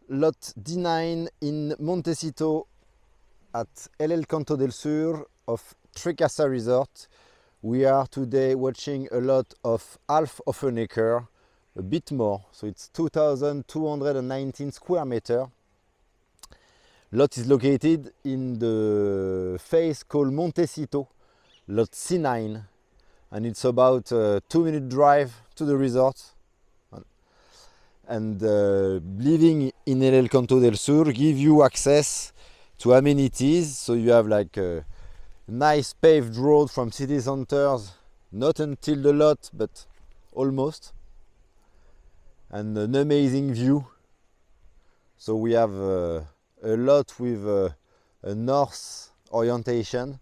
lot D9 in Montecito at El Encanto del Sur of TreeCasa Resort. We are today watching a lot of half of an acre, a bit more, so it's 2,219 square meter. Lot is located in the face called Montecito, lot C9, and it's about a 2-minute drive to the resort. And living in El Encanto del Sur give you access to amenities, so you have like a nice paved road from city centers, not until the lot, but almost, and an amazing view. So we have a lot with a north orientation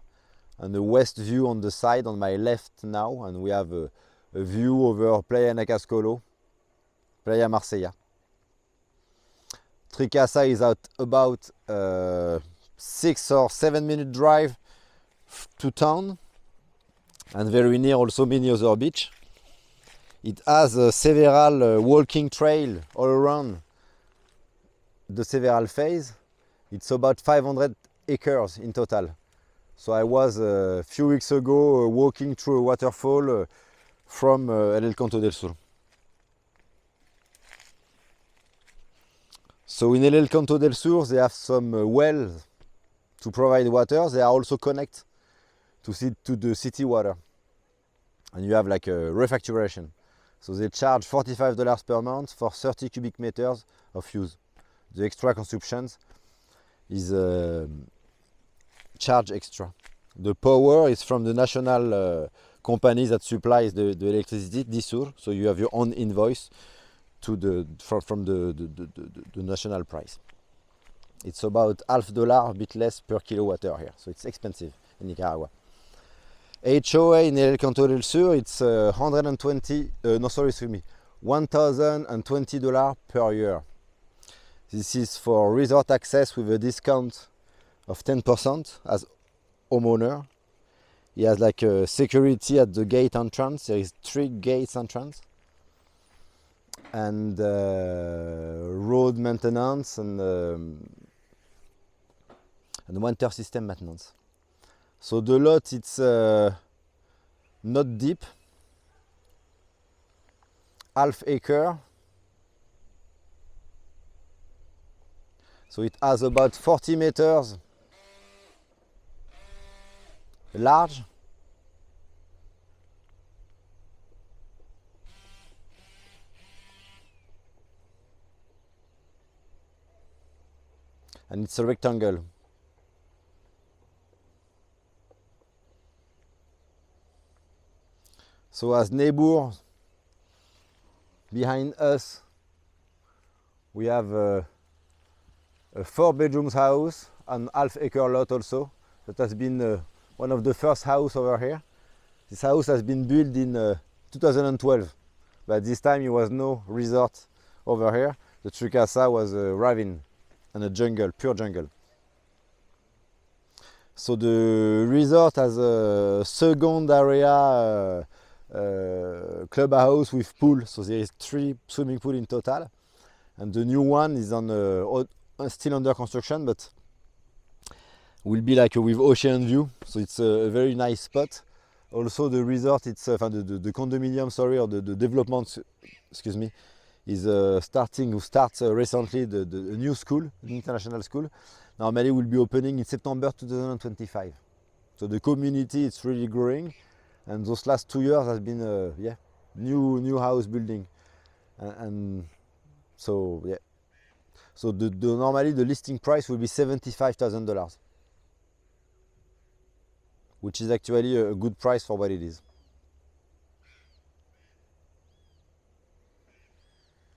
and a west view on the side on my left now, and we have a view over Playa Playa Marsella. TreeCasa is at about 6 or 7 minute drive to town, and very near also many other beach. It has several walking trail all around the several phase. It's about 500 acres in total. So I was a few weeks ago walking through a waterfall from El Encanto del Sur. So in El Encanto del Sur they have some wells to provide water. They are also connected to the city water, and you have like a refacturation. So they charge $45 per month for 30 cubic meters of use. The extra consumptions is charge extra. The power is from the national company that supplies the electricity, DSUR. So you have your own invoice from the national price. It's about $0.50, a bit less per kilowatt hour here. So it's expensive in Nicaragua. HOA in El Encanto del Sur, it's $1,020 per year. This is for resort access with a discount of 10% as homeowner. He has like a security at the gate entrance. There is 3 gates entrance, and road maintenance and water system maintenance. So the lot, it's not deep, half acre. So it has about 40 meters large. And it's a rectangle. So as neighbors behind us, we have a 4-bedroom house and half-acre lot also. That has been one of the first house over here. This house has been built in 2012, but this time there was no resort over here. The TreeCasa was a ravine and a jungle, pure jungle. So the resort has a second area clubhouse with pool. So there is 3 swimming pools in total, and the new one is still under construction, but will be like with ocean view. So it's a very nice spot. Also the resort, it's the condominium, sorry, or the development, excuse me, is starts recently the new school, the international school. Normally will be opening in September 2025. So the community is really growing, and those last 2 years has been new house building, and so yeah. So normally the listing price will be $75,000, which is actually a good price for what it is.